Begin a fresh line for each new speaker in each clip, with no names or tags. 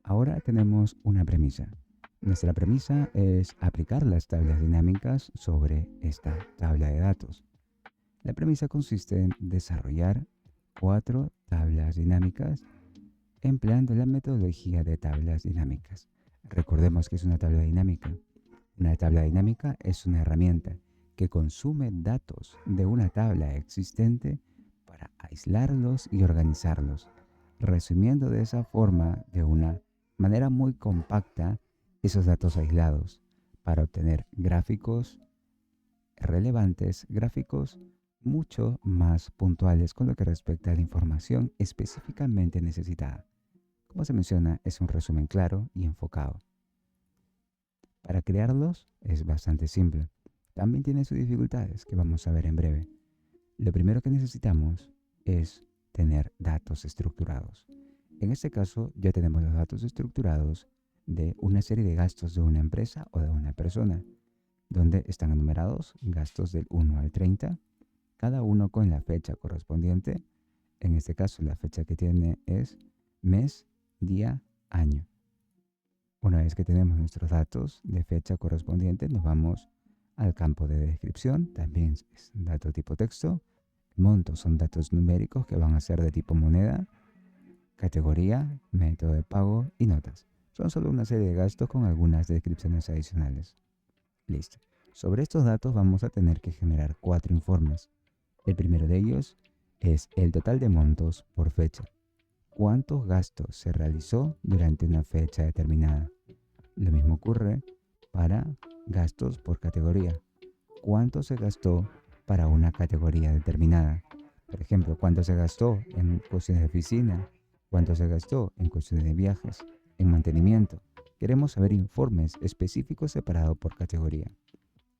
Ahora tenemos una premisa. Nuestra premisa es aplicar las tablas dinámicas sobre esta tabla de datos. La premisa consiste en desarrollar 4 tablas dinámicas empleando la metodología de tablas dinámicas. Recordemos que es una tabla dinámica. Una tabla dinámica es una herramienta que consume datos de una tabla existente para aislarlos y organizarlos, resumiendo de esa forma, de una manera muy compacta, esos datos aislados para obtener gráficos relevantes, gráficos mucho más puntuales con lo que respecta a la información específicamente necesitada. Como se menciona, es un resumen claro y enfocado. Para crearlos es bastante simple. También tiene sus dificultades que vamos a ver en breve. Lo primero que necesitamos es tener datos estructurados. En este caso ya tenemos los datos estructurados de una serie de gastos de una empresa o de una persona, donde están enumerados gastos del 1 al 30, cada uno con la fecha correspondiente. En este caso la fecha que tiene es mes, día, año. Una vez que tenemos nuestros datos de fecha correspondiente, nos vamos al campo de descripción, también es dato tipo texto. Montos son datos numéricos que van a ser de tipo moneda, categoría, método de pago y notas. Son solo una serie de gastos con algunas descripciones adicionales. Listo. Sobre estos datos vamos a tener que generar 4 informes. El primero de ellos es el total de montos por fecha. ¿Cuántos gastos se realizó durante una fecha determinada? Lo mismo ocurre para gastos por categoría. ¿Cuánto se gastó para una categoría determinada? Por ejemplo, ¿cuánto se gastó en cuestiones de oficina? ¿Cuánto se gastó en cuestiones de viajes? En mantenimiento. Queremos saber informes específicos separados por categoría.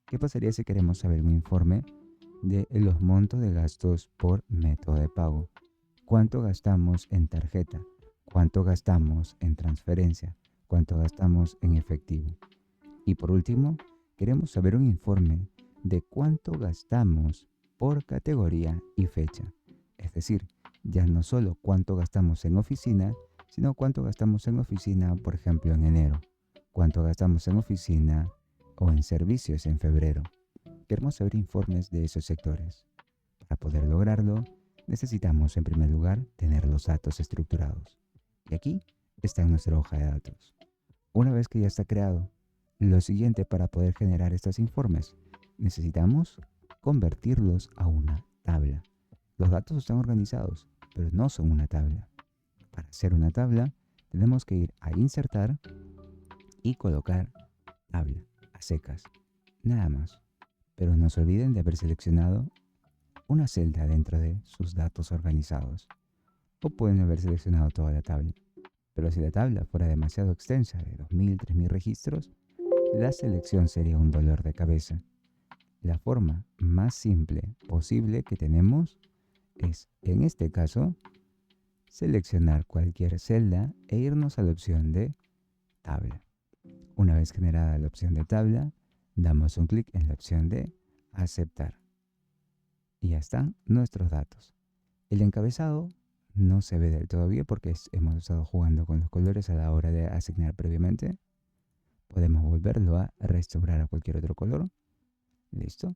¿Qué pasaría si queremos saber un informe de los montos de gastos por método de pago? ¿Cuánto gastamos en tarjeta? ¿Cuánto gastamos en transferencia? ¿Cuánto gastamos en efectivo? Y por último, queremos saber un informe de cuánto gastamos por categoría y fecha. Es decir, ya no solo cuánto gastamos en oficina, sino cuánto gastamos en oficina, por ejemplo, en enero. Cuánto gastamos en oficina o en servicios en febrero. Queremos saber informes de esos sectores. Para poder lograrlo, necesitamos en primer lugar tener los datos estructurados. Y aquí está en nuestra hoja de datos. Una vez que ya está creado, lo siguiente para poder generar estos informes, necesitamos convertirlos a una tabla. Los datos están organizados, pero no son una tabla. Para hacer una tabla, tenemos que ir a insertar y colocar tabla a secas. Nada más. Pero no se olviden de haber seleccionado una celda dentro de sus datos organizados. O pueden haber seleccionado toda la tabla. Pero si la tabla fuera demasiado extensa, de 2000, 3000 registros, la selección sería un dolor de cabeza. La forma más simple posible que tenemos es, en este caso, seleccionar cualquier celda e irnos a la opción de tabla. Una vez generada la opción de tabla, damos un clic en la opción de aceptar. Y ya están nuestros datos. El encabezado no se ve del todo bien porque hemos estado jugando con los colores a la hora de asignar previamente. Podemos volverlo a restaurar a cualquier otro color. Listo.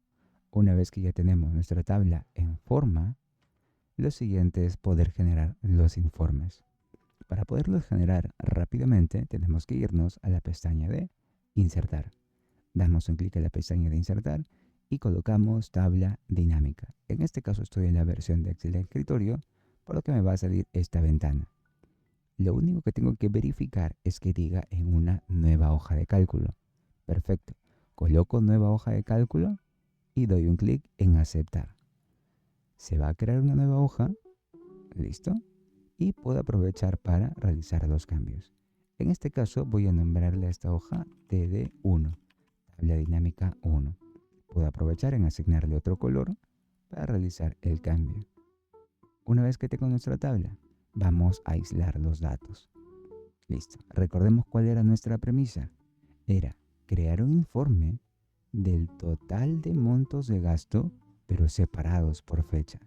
Una vez que ya tenemos nuestra tabla en forma, lo siguiente es poder generar los informes. Para poderlos generar rápidamente, tenemos que irnos a la pestaña de insertar. Damos un clic en la pestaña de insertar y colocamos tabla dinámica. En este caso estoy en la versión de Excel de escritorio, por lo que me va a salir esta ventana. Lo único que tengo que verificar es que diga en una nueva hoja de cálculo. Perfecto. Coloco nueva hoja de cálculo y doy un clic en aceptar. Se va a crear una nueva hoja. Listo. Y puedo aprovechar para realizar los cambios. En este caso voy a nombrarle a esta hoja TD1, tabla dinámica 1. Puedo aprovechar en asignarle otro color para realizar el cambio. Una vez que tengo nuestra tabla, vamos a aislar los datos. Listo. Recordemos cuál era nuestra premisa. Era crear un informe del total de montos de gasto, pero separados por fecha.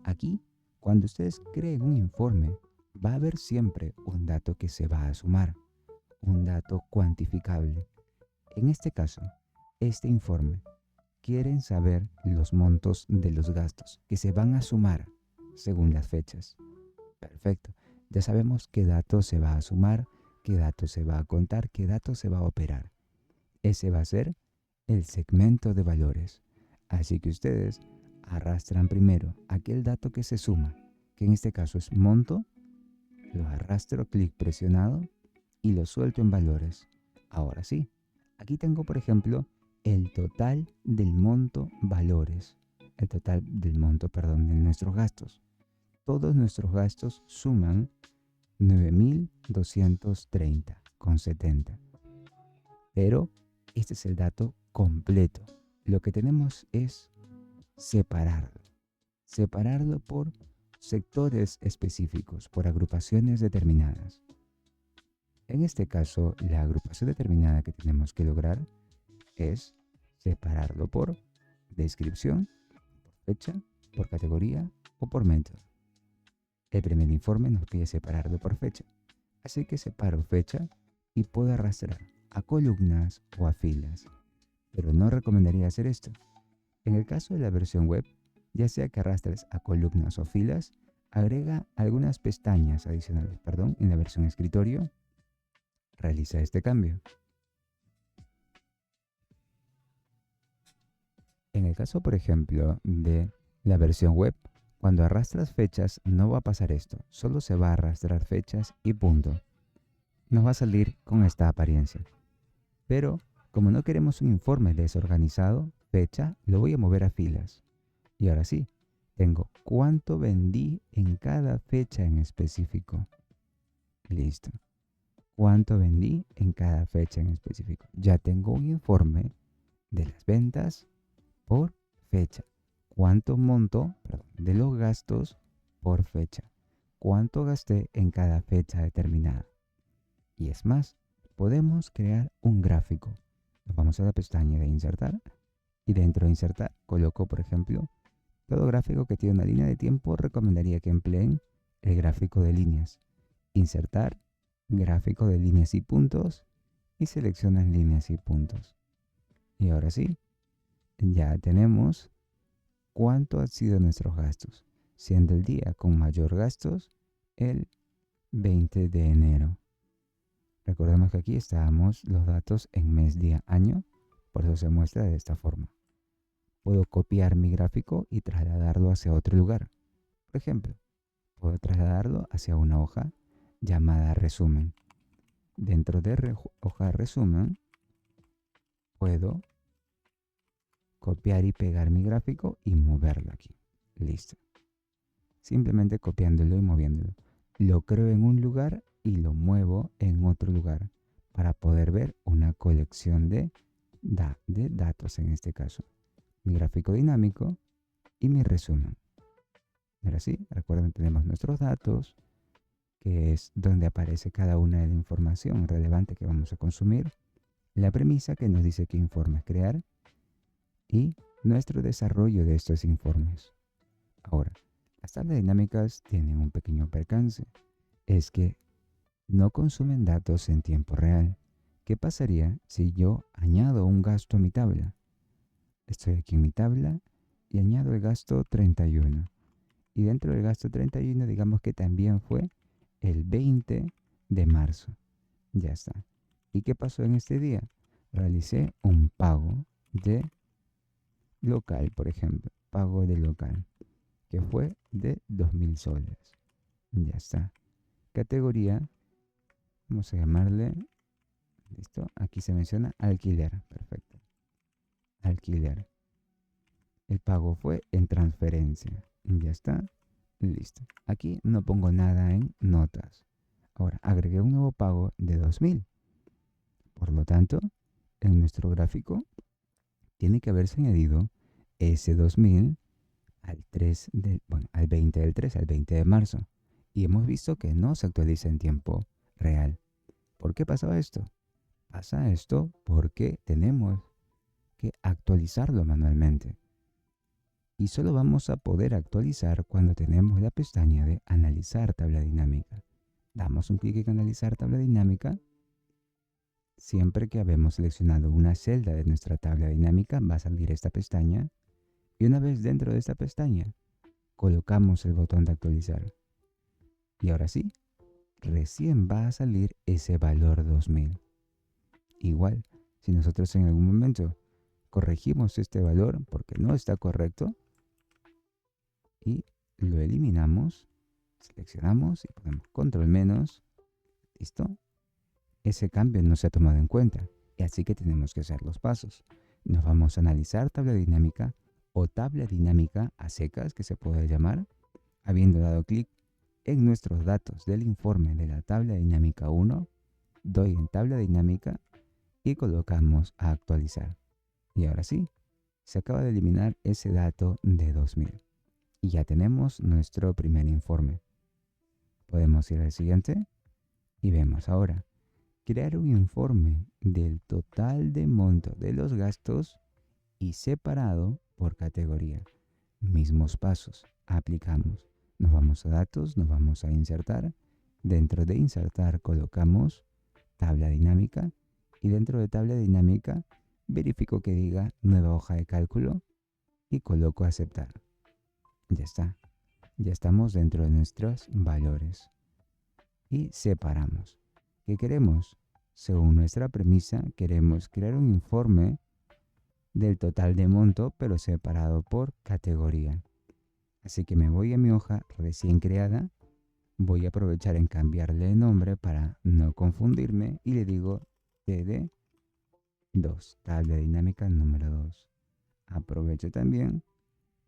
Aquí, cuando ustedes creen un informe, va a haber siempre un dato que se va a sumar, un dato cuantificable. En este caso, este informe quieren saber los montos de los gastos que se van a sumar según las fechas. Perfecto. Ya sabemos qué dato se va a sumar, qué dato se va a contar, qué dato se va a operar. Ese va a ser el segmento de valores. Así que ustedes arrastran primero aquel dato que se suma, que en este caso es monto, lo arrastro, clic presionado y lo suelto en valores. Ahora sí, aquí tengo por ejemplo el total del monto valores, el total del monto, perdón, de nuestros gastos. Todos nuestros gastos suman 9.230,70. Pero este es el dato completo. Lo que tenemos es separarlo. Separarlo por sectores específicos, por agrupaciones determinadas. En este caso, la agrupación determinada que tenemos que lograr es separarlo por descripción, por fecha, por categoría o por método. El primer informe nos pide separarlo por fecha, así que separo fecha y puedo arrastrar a columnas o a filas, pero no recomendaría hacer esto. En el caso de la versión web, ya sea que arrastres a columnas o filas, agrega algunas pestañas adicionales. En la versión escritorio, realiza este cambio. En el caso, por ejemplo, de la versión web, cuando arrastras fechas no va a pasar esto, solo se va a arrastrar fechas y punto. Nos va a salir con esta apariencia. Pero, como no queremos un informe desorganizado, fecha, lo voy a mover a filas. Y ahora sí, tengo cuánto vendí en cada fecha en específico. Listo. Cuánto vendí en cada fecha en específico. Ya tengo un informe de las ventas por fecha. Cuánto monto, de los gastos por fecha. Cuánto gasté en cada fecha determinada. Y es más, podemos crear un gráfico. Nos vamos a la pestaña de insertar y dentro de insertar coloco, por ejemplo, todo gráfico que tiene una línea de tiempo recomendaría que empleen el gráfico de líneas. Insertar, gráfico de líneas y puntos y seleccionan líneas y puntos. Y ahora sí, ya tenemos cuánto han sido nuestros gastos, siendo el día con mayor gastos el 20 de enero. Recordemos que aquí estábamos los datos en mes, día, año, por eso se muestra de esta forma. Puedo copiar mi gráfico y trasladarlo hacia otro lugar. Por ejemplo, puedo trasladarlo hacia una hoja llamada resumen. Dentro de hoja resumen, puedo copiar y pegar mi gráfico y moverlo aquí. Listo. Simplemente copiándolo y moviéndolo. Lo creo en un lugar y lo muevo en otro lugar para poder ver una colección de datos en este caso. Mi gráfico dinámico y mi resumen. Ahora sí, recuerden, tenemos nuestros datos, que es donde aparece cada una de la información relevante que vamos a consumir, la premisa que nos dice qué informes crear y nuestro desarrollo de estos informes. Ahora, las tablas dinámicas tienen un pequeño percance, es que no consumen datos en tiempo real. ¿Qué pasaría si yo añado un gasto a mi tabla? Estoy aquí en mi tabla y añado el gasto 31. Y dentro del gasto 31, digamos que también fue el 20 de marzo. Ya está. ¿Y qué pasó en este día? Realicé un pago de local, por ejemplo. Pago de local, que fue de 2.000 soles. Ya está. Categoría, vamos a llamarle, listo, aquí se menciona alquiler. Perfecto. Alquiler. El pago fue en transferencia. Ya está. Listo. Aquí no pongo nada en notas. Ahora agregué un nuevo pago de 2.000. Por lo tanto, en nuestro gráfico tiene que haberse añadido ese 2.000 al 20 del 3, al 20 de marzo. Y hemos visto que no se actualiza en tiempo real. ¿Por qué pasaba esto? Pasa esto porque tenemos que actualizarlo manualmente. Y solo vamos a poder actualizar cuando tenemos la pestaña de analizar tabla dinámica. Damos un clic en analizar tabla dinámica. Siempre que habemos seleccionado una celda de nuestra tabla dinámica, va a salir esta pestaña. Y una vez dentro de esta pestaña, colocamos el botón de actualizar. Y ahora sí, recién va a salir ese valor 2000. Igual, si nosotros en algún momento corregimos este valor porque no está correcto y lo eliminamos, seleccionamos y ponemos control menos, listo, ese cambio no se ha tomado en cuenta y así que tenemos que hacer los pasos. Nos vamos a analizar tabla dinámica o tabla dinámica a secas que se puede llamar, habiendo dado clic en nuestros datos del informe de la tabla dinámica 1, doy en tabla dinámica y colocamos a actualizar. Y ahora sí, se acaba de eliminar ese dato de 2000. Y ya tenemos nuestro primer informe. Podemos ir al siguiente y vemos ahora. Crear un informe del total de monto de los gastos y separado por categoría. Mismos pasos. Aplicamos. Nos vamos a datos, nos vamos a insertar. Dentro de insertar colocamos tabla dinámica y dentro de tabla dinámica verifico que diga nueva hoja de cálculo y coloco aceptar. Ya está. Ya estamos dentro de nuestros valores. Y separamos. ¿Qué queremos? Según nuestra premisa, queremos crear un informe del total de monto, pero separado por categoría. Así que me voy a mi hoja recién creada. Voy a aprovechar en cambiarle el nombre para no confundirme y le digo TD2, tabla dinámica número 2. Aprovecho también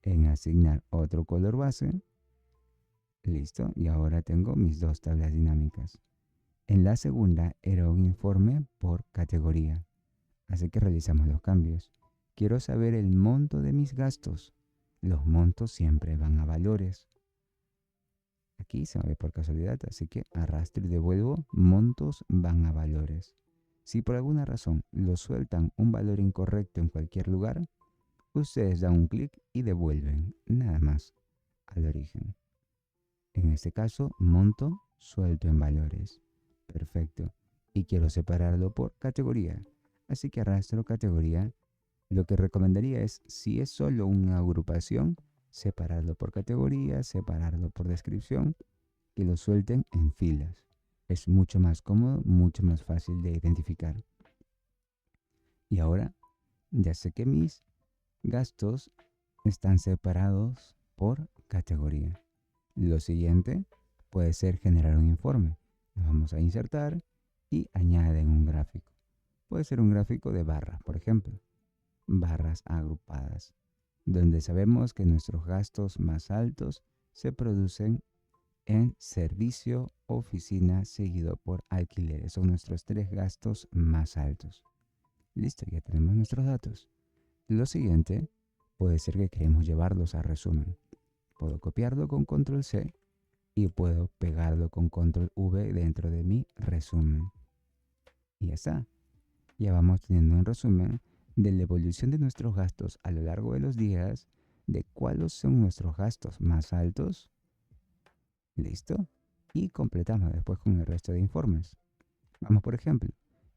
en asignar otro color base. Listo, y ahora tengo mis dos tablas dinámicas. En la segunda era un informe por categoría, así que realizamos los cambios. Quiero saber el monto de mis gastos. Los montos siempre van a valores. Aquí se me ve por casualidad, así que arrastro y devuelvo. Montos van a valores. Si por alguna razón lo sueltan un valor incorrecto en cualquier lugar, ustedes dan un clic y devuelven, nada más, al origen. En este caso, monto suelto en valores. Perfecto. Y quiero separarlo por categoría. Así que arrastro categoría. Lo que recomendaría es, si es solo una agrupación, separarlo por categoría, separarlo por descripción y lo suelten en filas. Es mucho más cómodo, mucho más fácil de identificar. Y ahora ya sé que mis gastos están separados por categoría. Lo siguiente puede ser generar un informe. Nos vamos a insertar y añaden un gráfico. Puede ser un gráfico de barras, por ejemplo. Barras agrupadas, donde sabemos que nuestros gastos más altos se producen en servicio, oficina, seguido por alquileres. Son nuestros tres gastos más altos. Listo, ya tenemos nuestros datos. Lo siguiente puede ser que queremos llevarlos a resumen. Puedo copiarlo con control C y puedo pegarlo con control V dentro de mi resumen. Y ya está. Ya vamos teniendo un resumen de la evolución de nuestros gastos a lo largo de los días, de cuáles son nuestros gastos más altos. Listo. Y completamos después con el resto de informes. Vamos, por ejemplo,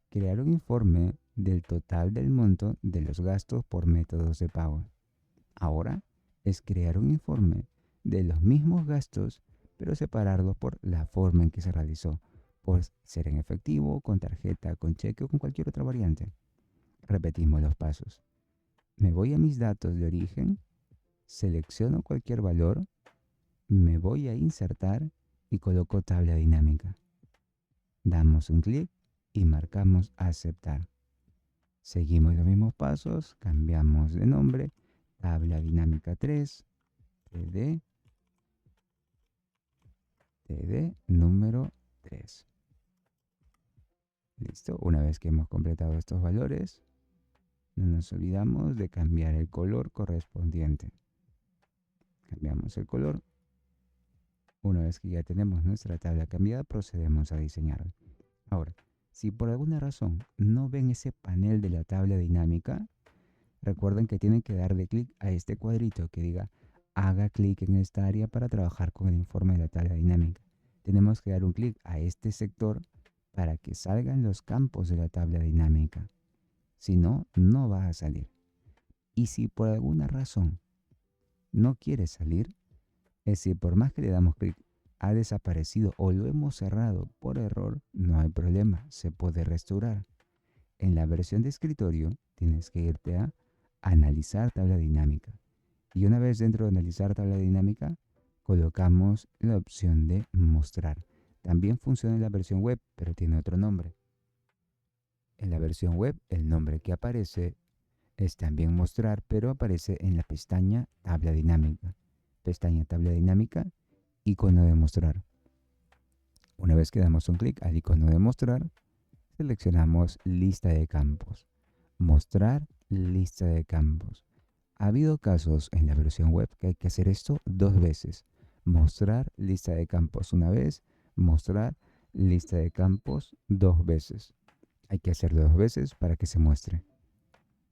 crear un informe del total del monto de los gastos por métodos de pago. Ahora es crear un informe de los mismos gastos, pero separarlos por la forma en que se realizó, por ser en efectivo, con tarjeta, con cheque o con cualquier otra variante. Repetimos los pasos. Me voy a mis datos de origen, selecciono cualquier valor, me voy a insertar y coloco tabla dinámica. Damos un clic y marcamos aceptar. Seguimos los mismos pasos, cambiamos de nombre, tabla dinámica 3, TD número 3. Listo, una vez que hemos completado estos valores, no nos olvidamos de cambiar el color correspondiente. Cambiamos el color. Una vez que ya tenemos nuestra tabla cambiada, procedemos a diseñarla. Ahora, si por alguna razón no ven ese panel de la tabla dinámica, recuerden que tienen que darle clic a este cuadrito que diga haga clic en esta área para trabajar con el informe de la tabla dinámica. tenemos que dar un clic a este sector para que salgan los campos de la tabla dinámica. Si no, no va a salir. Y si por alguna razón no quiere salir, es decir, por más que le damos clic, ha desaparecido o lo hemos cerrado por error, no hay problema, se puede restaurar. En la versión de escritorio tienes que irte a analizar tabla dinámica. Y una vez dentro de analizar tabla dinámica, colocamos la opción de mostrar. También funciona en la versión web, pero tiene otro nombre. En la versión web, el nombre que aparece es también mostrar, pero aparece en la pestaña tabla dinámica. Pestaña tabla dinámica, icono de mostrar. Una vez que damos un clic al icono de mostrar, seleccionamos lista de campos. Mostrar lista de campos. Ha habido casos en la versión web que hay que hacer esto 2 veces. Mostrar lista de campos una vez, mostrar lista de campos 2 veces. Hay que hacerlo 2 veces para que se muestre.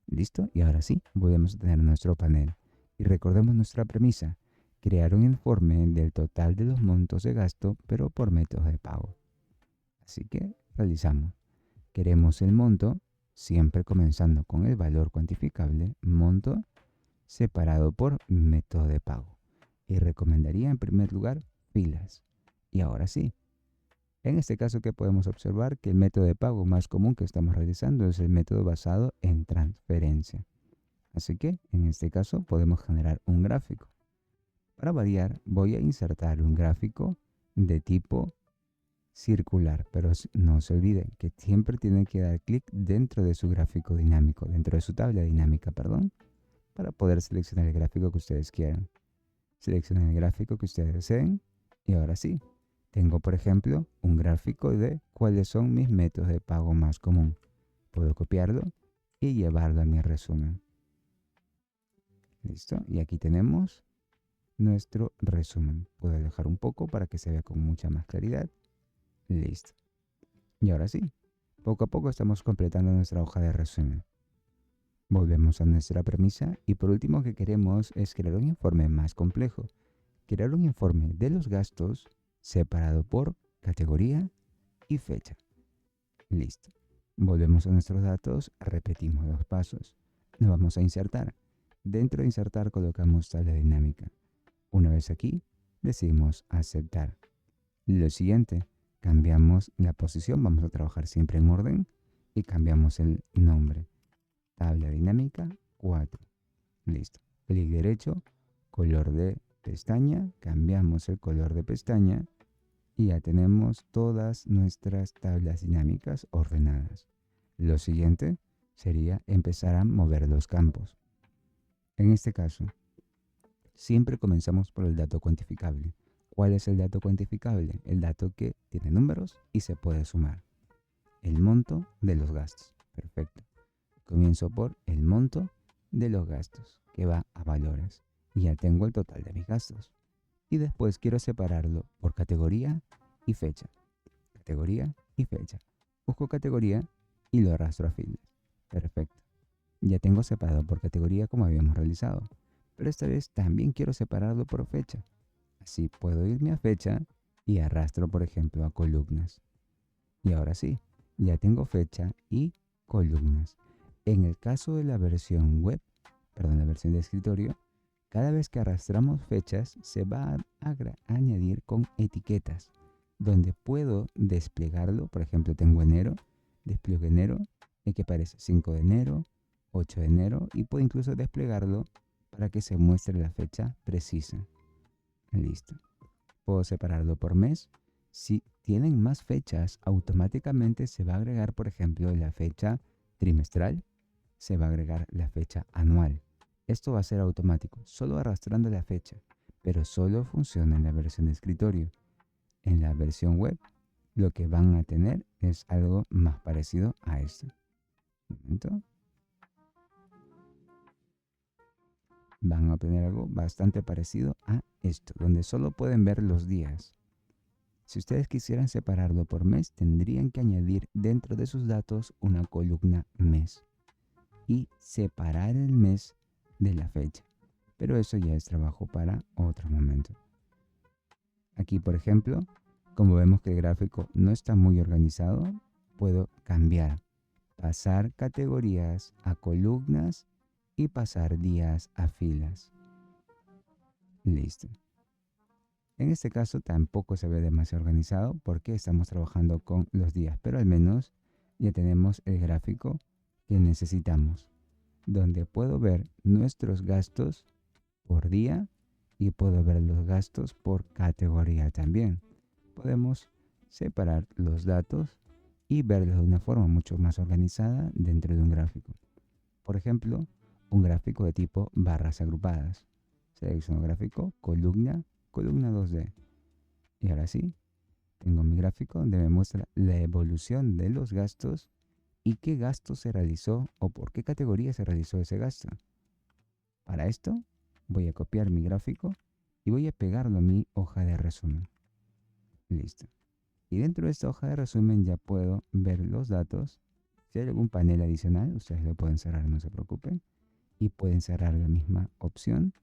¿Listo? Y ahora sí, volvemos a tener nuestro panel. Y recordemos nuestra premisa, crear un informe del total de los montos de gasto, pero por métodos de pago. Así que realizamos. Queremos el monto, siempre comenzando con el valor cuantificable, monto separado por método de pago. Y recomendaría en primer lugar filas. Y ahora sí, en este caso que podemos observar que el método de pago más común que estamos realizando es el método basado en transferencia. Así que en este caso podemos generar un gráfico. Para variar voy a insertar un gráfico de tipo circular, pero no se olviden que siempre tienen que dar clic dentro de su gráfico dinámico, dentro de su tabla dinámica, perdón, para poder seleccionar el gráfico que ustedes quieran. Seleccionen el gráfico que ustedes deseen y ahora sí, tengo por ejemplo un gráfico de cuáles son mis métodos de pago más común. Puedo copiarlo y llevarlo a mi resumen. Listo, y aquí tenemos nuestro resumen. Puedo alejar un poco para que se vea con mucha más claridad. Listo. Y ahora sí, poco a poco estamos completando nuestra hoja de resumen. Volvemos a nuestra premisa y por último que queremos es crear un informe más complejo. Crear un informe de los gastos separado por categoría y fecha. Listo. Volvemos a nuestros datos, repetimos los pasos. Nos vamos a insertar. Dentro de insertar colocamos tabla dinámica. Una vez aquí, decimos aceptar. Lo siguiente, cambiamos la posición, vamos a trabajar siempre en orden y cambiamos el nombre. Tabla dinámica 4. Listo. Clic derecho, color de pestaña, cambiamos el color de pestaña y ya tenemos todas nuestras tablas dinámicas ordenadas. Lo siguiente sería empezar a mover los campos. En este caso, siempre comenzamos por el dato cuantificable. ¿Cuál es el dato cuantificable? El dato que tiene números y se puede sumar. El monto de los gastos. Perfecto. Comienzo por el monto de los gastos, que va a valores. Y ya tengo el total de mis gastos. Y después quiero separarlo por categoría y fecha. Categoría y fecha. Busco categoría y lo arrastro a filas. Perfecto. Ya tengo separado por categoría como habíamos realizado. Pero esta vez también quiero separarlo por fecha. Así puedo irme a fecha y arrastro, por ejemplo, a columnas. Y ahora sí, ya tengo fecha y columnas. En el caso de la versión web, la versión de escritorio, cada vez que arrastramos fechas se va a añadir con etiquetas, donde puedo desplegarlo. Por ejemplo, tengo enero, despliego enero, y que aparece 5 de enero, 8 de enero, y puedo incluso desplegarlo para que se muestre la fecha precisa. Listo. Puedo separarlo por mes. Si tienen más fechas, automáticamente se va a agregar, por ejemplo, la fecha trimestral, se va a agregar la fecha anual. Esto va a ser automático, solo arrastrando la fecha, pero solo funciona en la versión de escritorio. En la versión web, lo que van a tener es algo más parecido a esto. Un momento. Van a obtener algo bastante parecido a esto, donde solo pueden ver los días. Si ustedes quisieran separarlo por mes, tendrían que añadir dentro de sus datos una columna mes y separar el mes de la fecha. Pero eso ya es trabajo para otro momento. Aquí, por ejemplo, Como vemos que el gráfico no está muy organizado, puedo cambiar, pasar categorías a columnas y pasar días a filas. Listo. En este caso tampoco se ve demasiado organizado porque estamos trabajando con los días, pero al menos ya tenemos el gráfico que necesitamos, donde puedo ver nuestros gastos por día y puedo ver los gastos por categoría también. Podemos separar los datos y verlos de una forma mucho más organizada dentro de un gráfico. Por ejemplo, un gráfico de tipo barras agrupadas. Selecciono gráfico, columna, columna 2D. Y ahora sí, tengo mi gráfico donde me muestra la evolución de los gastos y qué gasto se realizó o por qué categoría se realizó ese gasto. Para esto, voy a copiar mi gráfico y voy a pegarlo a mi hoja de resumen. Listo. Y dentro de esta hoja de resumen ya puedo ver los datos. Si hay algún panel adicional, ustedes lo pueden cerrar, no se preocupen. Y pueden cerrar la misma opción.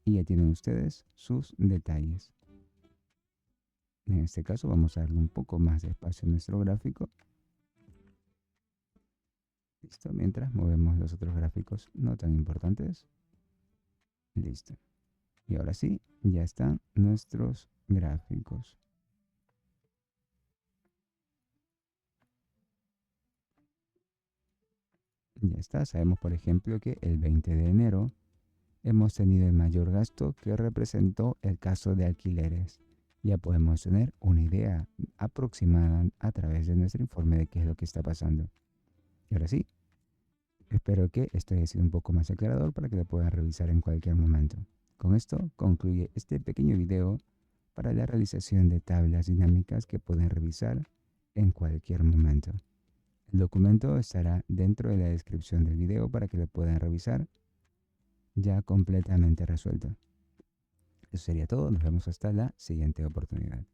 Y ya tienen ustedes sus detalles. En este caso vamos a darle un poco más de espacio a nuestro gráfico. Listo, mientras movemos los otros gráficos no tan importantes. Listo. Y ahora sí, ya están nuestros gráficos. Ya está, sabemos por ejemplo que el 20 de enero hemos tenido el mayor gasto que representó el caso de alquileres. Ya podemos tener una idea aproximada a través de nuestro informe de qué es lo que está pasando. Y ahora sí, espero que esto haya sido un poco más aclarador para que lo puedan revisar en cualquier momento. Con esto concluye este pequeño video para la realización de tablas dinámicas que pueden revisar en cualquier momento. El documento estará dentro de la descripción del video para que lo puedan revisar ya completamente resuelto. Eso sería todo, nos vemos hasta la siguiente oportunidad.